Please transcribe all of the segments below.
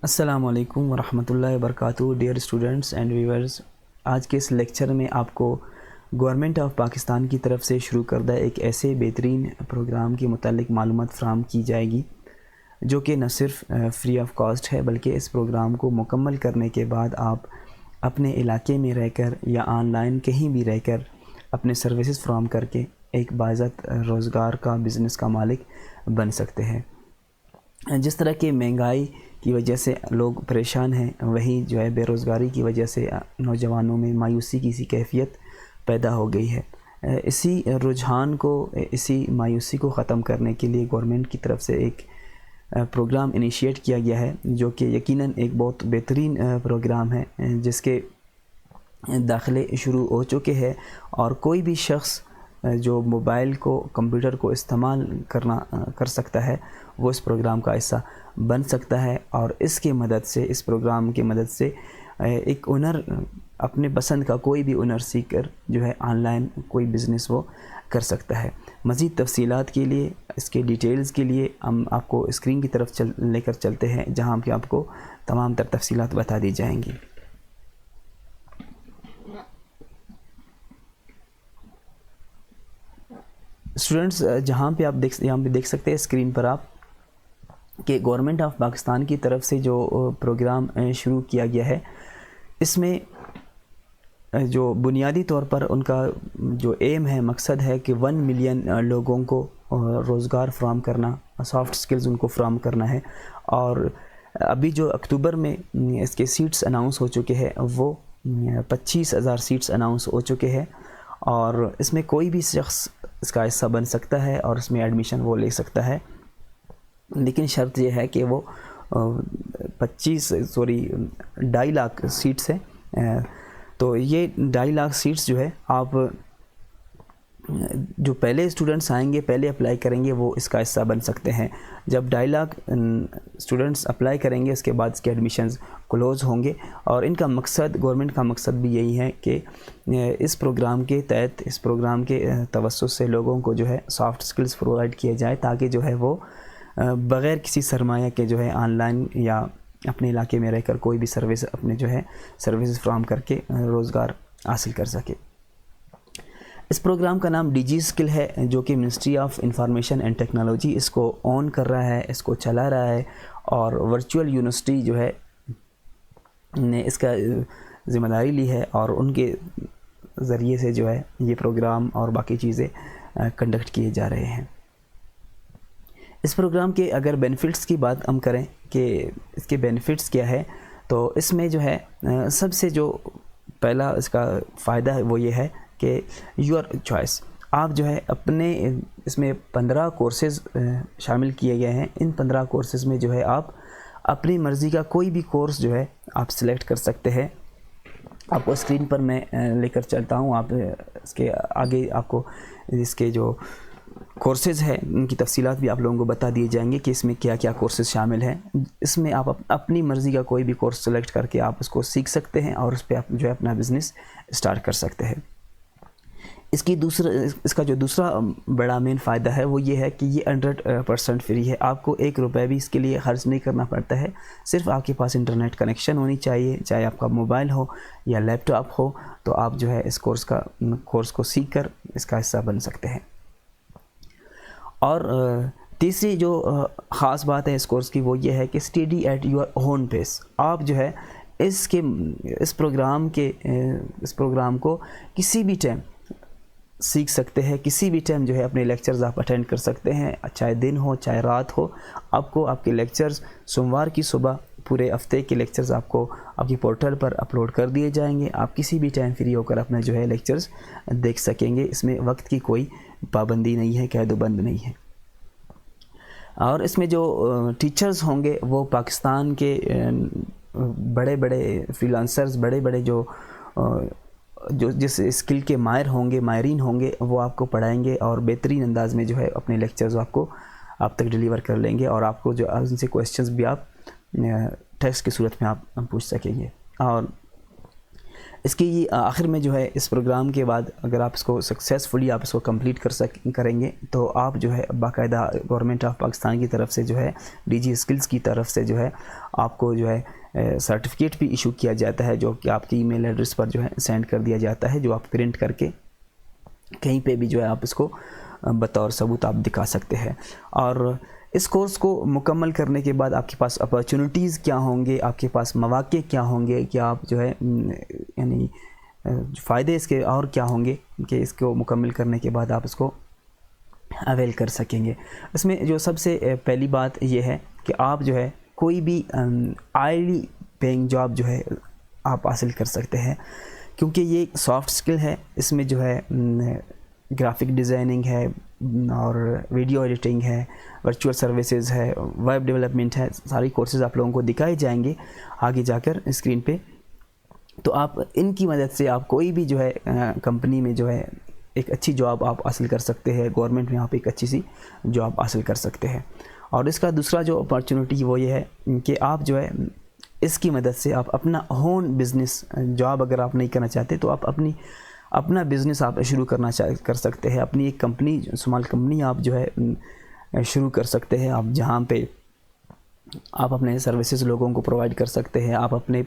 السلام علیکم ورحمۃ اللہ وبرکاتہ ڈیئر اسٹوڈنٹس اینڈ ویورز، آج کے اس لیکچر میں آپ کو گورنمنٹ آف پاکستان کی طرف سے شروع کردہ ایک ایسے بہترین پروگرام کے متعلق معلومات فراہم کی جائے گی جو کہ نہ صرف فری آف کاسٹ ہے بلکہ اس پروگرام کو مکمل کرنے کے بعد آپ اپنے علاقے میں رہ کر یا آن لائن کہیں بھی رہ کر اپنے سروسز فراہم کر کے ایک باعزت روزگار کا بزنس کا مالک بن سکتے ہیں۔ جس طرح کہ مہنگائی کی وجہ سے لوگ پریشان ہیں، وہیں جو ہے بے روزگاری کی وجہ سے نوجوانوں میں مایوسی کی سی کیفیت پیدا ہو گئی ہے۔ اسی رجحان کو، اسی مایوسی کو ختم کرنے کے لیے گورنمنٹ کی طرف سے ایک پروگرام انیشیٹ کیا گیا ہے جو کہ یقیناً ایک بہت بہترین پروگرام ہے، جس کے داخلے شروع ہو چکے ہیں اور کوئی بھی شخص جو موبائل کو، کمپیوٹر کو استعمال کر سکتا ہے وہ اس پروگرام کا حصہ بن سکتا ہے، اور اس کے مدد سے، اس پروگرام کی مدد سے ایک ہنر، اپنے پسند کا کوئی بھی ہنر سیکھ کر جو ہے آن لائن کوئی بزنس وہ کر سکتا ہے۔ مزید تفصیلات کے لیے، اس کے ڈیٹیلز کے لیے ہم آپ کو اسکرین کی طرف لے کر چلتے ہیں جہاں کہ آپ کو تمام تر تفصیلات بتا دی جائیں گی۔ اسٹوڈنٹس، یہاں پہ آپ دیکھ سکتے ہیں اسکرین پر آپ کہ گورنمنٹ آف پاکستان کی طرف سے جو پروگرام شروع کیا گیا ہے، اس میں جو بنیادی طور پر ان کا جو ایم ہے، مقصد ہے کہ 1 ملین لوگوں کو روزگار فراہم کرنا، سافٹ سکلز ان کو فراہم کرنا ہے، اور ابھی جو اکتوبر میں اس کے سیٹس اناؤنس ہو چکے ہیں وہ 25,000 سیٹس اناؤنس ہو چکے ہیں، اور اس میں کوئی بھی شخص اس کا حصہ بن سکتا ہے اور اس میں ایڈمیشن وہ لے سکتا ہے، لیکن شرط یہ ہے کہ وہ 2.5 لاکھ سیٹس ہیں۔ تو یہ 2.5 لاکھ سیٹس جو ہے، آپ جو پہلے اسٹوڈنٹس آئیں گے، پہلے اپلائی کریں گے، وہ اس کا حصہ بن سکتے ہیں۔ جب 2.5 لاکھ اسٹوڈنٹس اپلائی کریں گے، اس کے بعد اس کے ایڈمیشنز کلوز ہوں گے، اور ان کا مقصد، گورنمنٹ کا مقصد بھی یہی ہے کہ اس پروگرام کے تحت، اس پروگرام کے توسط سے لوگوں کو جو ہے سافٹ سکلز پرووائڈ کیے جائے تاکہ جو ہے وہ بغیر کسی سرمایہ کے جو ہے آن لائن یا اپنے علاقے میں رہ کر کوئی بھی سروس، اپنے جو ہے سروسز فراہم کر کے روزگار حاصل کر سکے۔ اس پروگرام کا نام ڈی جی اسکل ہے، جو کہ ministry of information and technology اس کو آن کر رہا ہے، اس کو چلا رہا ہے، اور ورچوئل یونیورسٹی جو ہے نے اس کا ذمہ داری لی ہے، اور ان کے ذریعے سے جو ہے یہ پروگرام اور باقی چیزیں کنڈکٹ کیے جا رہے ہیں۔ اس پروگرام کے اگر بینیفٹس کی بات ہم کریں کہ اس کے بینیفٹس کیا ہے، تو اس میں جو ہے سب سے جو پہلا اس کا فائدہ ہے وہ یہ ہے کہ یور چوائس، آپ جو ہے اپنے، اس میں 15 کورسز شامل کیے گئے ہیں۔ ان 15 کورسز میں جو ہے آپ اپنی مرضی کا کوئی بھی کورس جو ہے آپ سلیکٹ کر سکتے ہیں۔ آپ کو اسکرین پر میں لے کر چلتا ہوں، آپ اس کے آگے آپ کو اس کے جو کورسز ہے ان کی تفصیلات بھی آپ لوگوں کو بتا دیے جائیں گے کہ اس میں کیا کیا کورسز شامل ہیں۔ اس میں آپ اپنی مرضی کا کوئی بھی کورس سلیکٹ کر کے آپ اس کو سیکھ سکتے ہیں اور اس پہ آپ جو ہے اپنا بزنس اسٹارٹ کر سکتے ہیں۔ اس کا جو دوسرا بڑا مین فائدہ ہے وہ یہ ہے کہ یہ 100% فری ہے، آپ کو 1 روپے بھی اس کے لیے خرچ نہیں کرنا پڑتا ہے، صرف آپ کے پاس انٹرنیٹ کنیکشن ہونی چاہیے، چاہے آپ کا موبائل ہو یا لیپ ٹاپ ہو، تو آپ جو ہے اس کورس کو سیکھ کر اس کا حصہ بن سکتے ہیں۔ اور تیسری جو خاص بات ہے اس کورس کی وہ یہ ہے کہ اسٹڈی ایٹ یور اون پیس، آپ جو ہے اس پروگرام کو کسی بھی ٹائم سیکھ سکتے ہیں، کسی بھی ٹائم جو ہے اپنے لیکچرز آپ اٹینڈ کر سکتے ہیں، چاہے دن ہو چاہے رات ہو۔ آپ کو آپ کے لیکچرز سوموار کی صبح پورے ہفتے کے لیکچرز آپ کو آپ کی پورٹل پر اپلوڈ کر دیے جائیں گے، آپ کسی بھی ٹائم فری ہو کر اپنا جو ہے لیکچرز دیکھ سکیں گے۔ اس میں وقت کی کوئی پابندی نہیں ہے، قید و بند نہیں ہے۔ اور اس میں جو ٹیچرز ہوں گے وہ پاکستان کے بڑے بڑے فری لانسرز، بڑے بڑے جو جس اسکل کے ماہرین ہوں گے، وہ آپ کو پڑھائیں گے اور بہترین انداز میں جو ہے اپنے لیکچرز آپ تک ڈیلیور کر لیں گے، اور آپ کو جو ان سے کویسچنز بھی آپ ٹیکسٹ کی صورت میں آپ پوچھ سکیں گے۔ اور اس کی آخر میں جو ہے اس پروگرام کے بعد اگر آپ اس کو سکسیزفلی آپ اس کو کمپلیٹ کریں گے تو آپ جو ہے باقاعدہ گورنمنٹ آف پاکستان کی طرف سے جو ہے ڈی جی اسکلز کی طرف سے جو ہے آپ کو جو ہے سرٹیفکیٹ بھی ایشو کیا جاتا ہے، جو کہ آپ کی ای میل ایڈریس پر جو ہے سینڈ کر دیا جاتا ہے، جو آپ پرنٹ کر کے کہیں پہ بھی جو ہے آپ اس کو بطور ثبوت آپ دکھا سکتے ہیں۔ اور اس کورس کو مکمل کرنے کے بعد آپ کے پاس اپرچونٹیز کیا ہوں گے، آپ کے پاس مواقع کیا ہوں گے کہ آپ جو ہے یعنی فائدے اس کے اور کیا ہوں گے کہ اس کو مکمل کرنے کے بعد آپ اس کو اویل کر سکیں گے۔ اس میں جو سب سے پہلی بات یہ ہے کہ آپ جو ہے کوئی بھی ہائیلی پیئنگ جاب جو ہے آپ حاصل کر سکتے ہیں، کیونکہ یہ ایک سافٹ سکل ہے۔ اس میں جو ہے گرافک ڈیزائننگ ہے اور ویڈیو ایڈیٹنگ ہے، ورچوئل سروسز ہے، ویب ڈیولپمنٹ ہے، ساری کورسز آپ لوگوں کو دکھائے جائیں گے آگے جا کر اسکرین پہ۔ تو آپ ان کی مدد سے آپ کوئی بھی جو ہے کمپنی میں جو ہے ایک اچھی جاب آپ حاصل کر سکتے ہیں، گورنمنٹ میں آپ ایک اچھی سی جاب حاصل کر سکتے ہیں۔ اور اس کا دوسرا جو اپارچونٹی وہ یہ ہے کہ آپ جو ہے اس کی مدد سے آپ اپنا ہون بزنس، جاب اگر آپ نہیں کرنا چاہتے تو آپ اپنا بزنس آپ شروع کر سکتے ہیں، اپنی ایک کمپنی، اسمال کمپنی آپ جو ہے شروع کر سکتے ہیں، آپ جہاں پہ آپ اپنے سروسز لوگوں کو پرووائڈ کر سکتے ہیں، آپ اپنے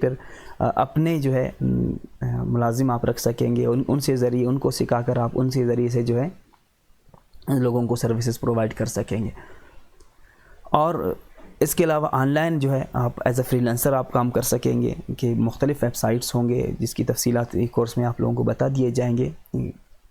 جو ہے ملازم آپ رکھ سکیں گے، ان سے ذریعے ان کو سکھا کر آپ ان سے ذریعے سے جو ہے لوگوں کو سروسز پرووائڈ کر سکیں گے۔ اور اس کے علاوہ آن لائن جو ہے آپ ایز اے فری لانسر آپ کام کر سکیں گے کہ مختلف ویب سائٹس ہوں گے جس کی تفصیلات کورس میں آپ لوگوں کو بتا دیے جائیں گے،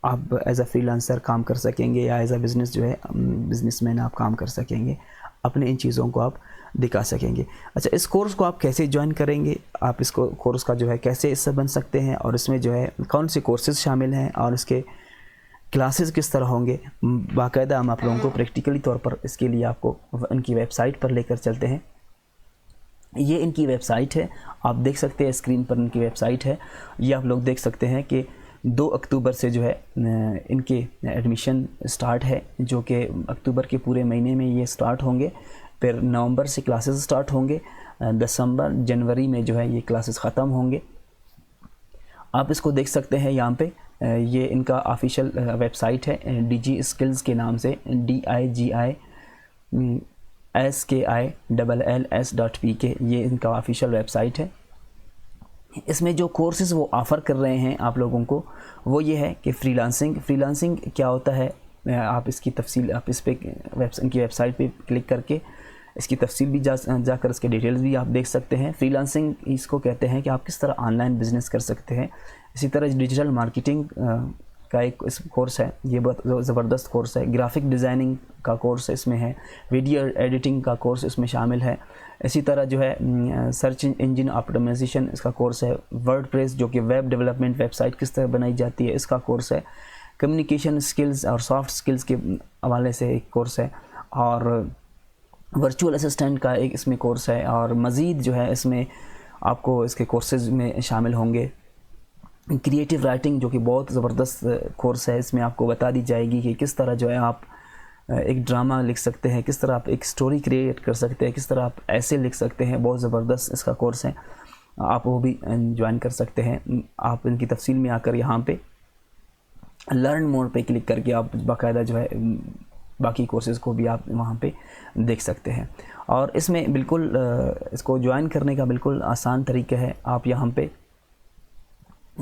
آپ ایز اے فری لانسر کام کر سکیں گے یا ایز اے بزنس جو ہے بزنس مین آپ کام کر سکیں گے، اپنے ان چیزوں کو آپ دکھا سکیں گے۔ اچھا، اس کورس کو آپ کیسے جوائن کریں گے، آپ اس کو کورس کا جو ہے کیسے حصہ بن سکتے ہیں، اور اس میں جو ہے کون سے کورسز شامل ہیں اور اس کے کلاسز کس طرح ہوں گے، باقاعدہ ہم آپ لوگوں کو پریکٹیکلی طور پر اس کے لیے آپ کو ان کی ویب سائٹ پر لے کر چلتے ہیں۔ یہ ان کی ویب سائٹ ہے، آپ دیکھ سکتے ہیں اسکرین پر ان کی ویب سائٹ ہے۔ یہ آپ لوگ دیکھ سکتے ہیں کہ 2 اکتوبر سے جو ہے ان کے ایڈمیشن سٹارٹ ہے، جو کہ اکتوبر کے پورے مہینے میں یہ سٹارٹ ہوں گے، پھر نومبر سے کلاسز سٹارٹ ہوں گے، دسمبر جنوری میں جو ہے یہ کلاسز ختم ہوں گے۔ آپ اس کو دیکھ سکتے ہیں یہاں پہ، یہ ان کا آفیشیل ویب سائٹ ہے ڈی جی اسکلز کے نام سے، DIGISKILLS.PK، یہ ان کا آفیشیل ویب سائٹ ہے۔ اس میں جو کورسز وہ آفر کر رہے ہیں آپ لوگوں کو وہ یہ ہے کہ فری لانسنگ کیا ہوتا ہے، آپ اس کی تفصیل آپ اس پہ ان کی ویب سائٹ پہ کلک کر کے اس کی تفصیل بھی جا کر اس کے ڈیٹیلز بھی آپ دیکھ سکتے ہیں۔ فری لانسنگ اس کو کہتے ہیں کہ آپ کس طرح آن لائن بزنس کر سکتے ہیں۔ اسی طرح ڈیجیٹل مارکیٹنگ کا ایک کورس ہے، یہ بہت زبردست کورس ہے۔ گرافک ڈیزائننگ کا کورس اس میں ہے، ویڈیو ایڈیٹنگ کا کورس اس میں شامل ہے۔ اسی طرح جو ہے سرچ انجن آپٹیمائزیشن اس کا کورس ہے، ورڈ پریس جو کہ ویب ڈیولپمنٹ ویب سائٹ کس طرح بنائی جاتی ہے اس کا کورس ہے، کمیونیکیشن سکلز اور سافٹ سکلز کے حوالے سے ایک کورس ہے، اور ورچوئل اسسٹنٹ کا ایک اس میں کورس ہے، اور مزید جو ہے اس میں آپ کو اس کے کورسز میں شامل ہوں گے۔ کریٹیو رائٹنگ جو کہ بہت زبردست کورس ہے، اس میں آپ کو بتا دی جائے گی کہ کس طرح جو ہے آپ ایک ڈرامہ لکھ سکتے ہیں، کس طرح آپ ایک سٹوری کریٹ کر سکتے ہیں، کس طرح آپ ایسے لکھ سکتے ہیں، بہت زبردست اس کا کورس ہے، آپ وہ بھی جوائن کر سکتے ہیں۔ آپ ان کی تفصیل میں آ کر یہاں پہ لرن مور پہ کلک کر کے آپ باقاعدہ جو ہے باقی کورسز کو بھی آپ وہاں پہ دیکھ سکتے ہیں۔ اور اس میں بالکل اس کو جوائن کرنے کا بالکل آسان طریقہ ہے، آپ یہاں پہ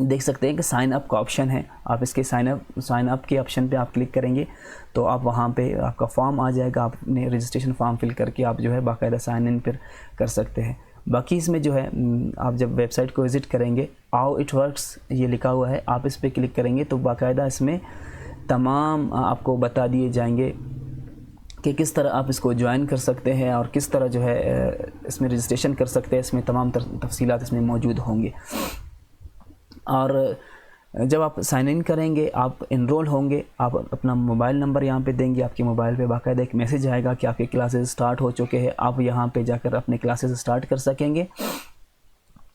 دیکھ سکتے ہیں کہ سائن اپ کا آپشن ہے، آپ اس کے سائن اپ کے آپشن پہ آپ کلک کریں گے تو آپ وہاں پہ آپ کا فارم آ جائے گا، آپ نے رجسٹریشن فارم فل کر کے آپ جو ہے باقاعدہ سائن ان پھر کر سکتے ہیں۔ باقی اس میں جو ہے آپ جب ویب سائٹ کو وزٹ کریں گے، ہاؤ اٹ ورکس یہ لکھا ہوا ہے، آپ اس پہ کلک کریں گے تو باقاعدہ اس میں تمام آپ کو بتا دیے جائیں گے کہ کس طرح آپ اس کو جوائن کر سکتے ہیں اور کس طرح جو ہے اس میں رجسٹریشن کر سکتے ہیں، اس میں تمام تفصیلات اس میں موجود ہوں گے۔ اور جب آپ سائن ان کریں گے، آپ انرول ہوں گے، آپ اپنا موبائل نمبر یہاں پہ دیں گے، آپ کے موبائل پہ باقاعدہ ایک میسیج آئے گا کہ آپ کے کلاسز سٹارٹ ہو چکے ہیں، آپ یہاں پہ جا کر اپنے کلاسز سٹارٹ کر سکیں گے۔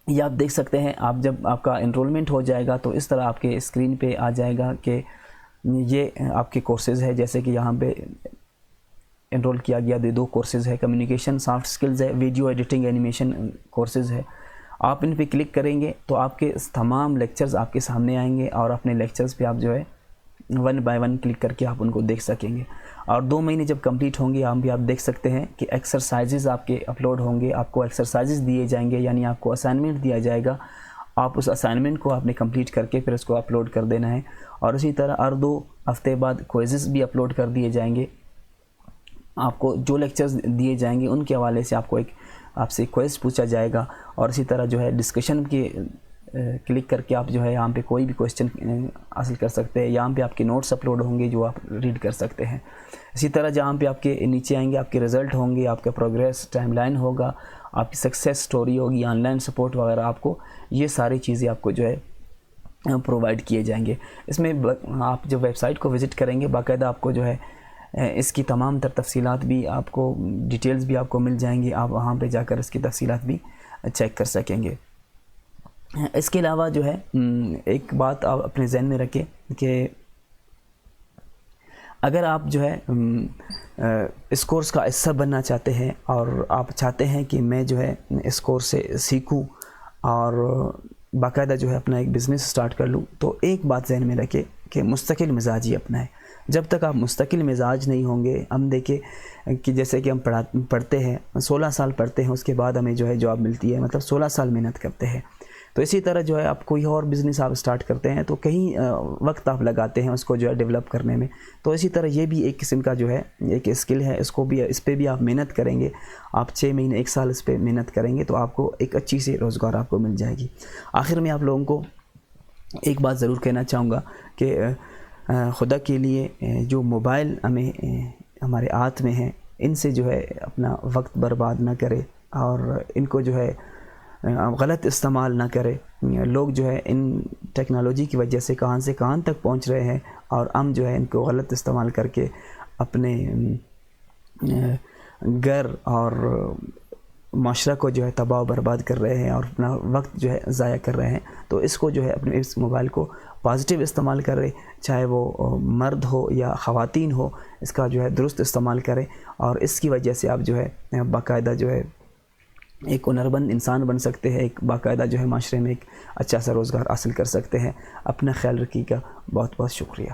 یہ آپ دیکھ سکتے ہیں، آپ جب آپ کا انرولمنٹ ہو جائے گا تو اس طرح آپ کے اسکرین پہ آ جائے گا کہ یہ آپ کے کورسز ہے، جیسے کہ یہاں پہ انرول کیا گیا 2 کورسز ہے، کمیونیکیشن سافٹ سکلز ہے، ویڈیو ایڈیٹنگ اینیمیشن کورسز ہے، آپ ان پہ کلک کریں گے تو آپ کے تمام لیکچرز آپ کے سامنے آئیں گے، اور اپنے لیکچرز پہ آپ جو ہے 1 بائی 1 کلک کر کے آپ ان کو دیکھ سکیں گے۔ اور 2 مہینے جب کمپلیٹ ہوں گے یہاں بھی آپ دیکھ سکتے ہیں کہ ایکسرسائزز آپ کے اپلوڈ ہوں گے، آپ کو ایکسرسائزز دیے جائیں گے، یعنی آپ کو اسائنمنٹ دیا جائے گا، آپ اس اسائنمنٹ کو آپ نے کمپلیٹ کر کے پھر اس کو اپلوڈ کر دینا ہے۔ اور اسی طرح ہر 2 ہفتے بعد کوئزز بھی اپلوڈ کر دیے جائیں گے، آپ کو جو لیکچرز دیے جائیں گے ان کے حوالے سے آپ سے کوئز پوچھا جائے گا، اور اسی طرح جو ہے ڈسکشن کے کلک کر کے آپ جو ہے یہاں پہ کوئی بھی کوسچن حاصل کر سکتے ہیں، یہاں پہ آپ کے نوٹس اپلوڈ ہوں گے جو آپ ریڈ کر سکتے ہیں۔ اسی طرح جہاں پہ آپ کے نیچے آئیں گے آپ کے رزلٹ ہوں گے، آپ کا پروگریس ٹائم لائن ہوگا، آپ کی سکسیس سٹوری ہوگی، آن لائن سپورٹ وغیرہ، آپ کو یہ ساری چیزیں آپ کو جو ہے پرووائڈ کیے جائیں گے۔ اس میں آپ جو ویب سائٹ کو وزٹ کریں گے باقاعدہ آپ کو جو ہے اس کی تمام تر تفصیلات بھی آپ کو، ڈیٹیلز بھی آپ کو مل جائیں گی، آپ وہاں پہ جا کر اس کی تفصیلات بھی چیک کر سکیں گے۔ اس کے علاوہ جو ہے ایک بات آپ اپنے ذہن میں رکھیں کہ اگر آپ جو ہے اس کورس کا حصہ بننا چاہتے ہیں اور آپ چاہتے ہیں کہ میں جو ہے اس کورس سے سیکھوں اور باقاعدہ جو ہے اپنا ایک بزنس سٹارٹ کر لوں، تو ایک بات ذہن میں رکھیں کہ مستقل مزاجی اپنائیں۔ جب تک آپ مستقل مزاج نہیں ہوں گے، ہم دیکھیں کہ جیسے کہ ہم پڑھتے ہیں 16 سال پڑھتے ہیں، اس کے بعد ہمیں جو ہے جاب ملتی ہے، مطلب 16 سال محنت کرتے ہیں۔ تو اسی طرح جو ہے آپ کوئی اور بزنس آپ سٹارٹ کرتے ہیں تو کہیں وقت آپ لگاتے ہیں اس کو جو ہے ڈیولپ کرنے میں، تو اسی طرح یہ بھی ایک قسم کا جو ہے ایک اسکل ہے، اس پہ بھی آپ محنت کریں گے، آپ 6 مہینے 1 سال اس پہ محنت کریں گے تو آپ کو ایک اچھی سی روزگار آپ کو مل جائے گی۔ آخر میں آپ لوگوں کو ایک بات ضرور کہنا چاہوں گا کہ خدا کے لیے جو موبائل ہمارے ہاتھ میں ہیں ان سے جو ہے اپنا وقت برباد نہ کرے اور ان کو جو ہے غلط استعمال نہ کرے۔ لوگ جو ہے ان ٹیکنالوجی کی وجہ سے کہاں سے کہاں تک پہنچ رہے ہیں، اور ہم جو ہے ان کو غلط استعمال کر کے اپنے گھر اور معاشرہ کو جو ہے تباہ و برباد کر رہے ہیں اور اپنا وقت جو ہے ضائع کر رہے ہیں۔ تو اس کو جو ہے اپنے اس موبائل کو پازیٹیو استعمال کرے، چاہے وہ مرد ہو یا خواتین ہو، اس کا جو ہے درست استعمال کرے، اور اس کی وجہ سے آپ جو ہے باقاعدہ جو ہے ایک ہنرمند انسان بن سکتے ہیں، ایک باقاعدہ جو ہے معاشرے میں ایک اچھا سا روزگار حاصل کر سکتے ہیں۔ اپنا خیال رکھیے گا، بہت بہت شکریہ۔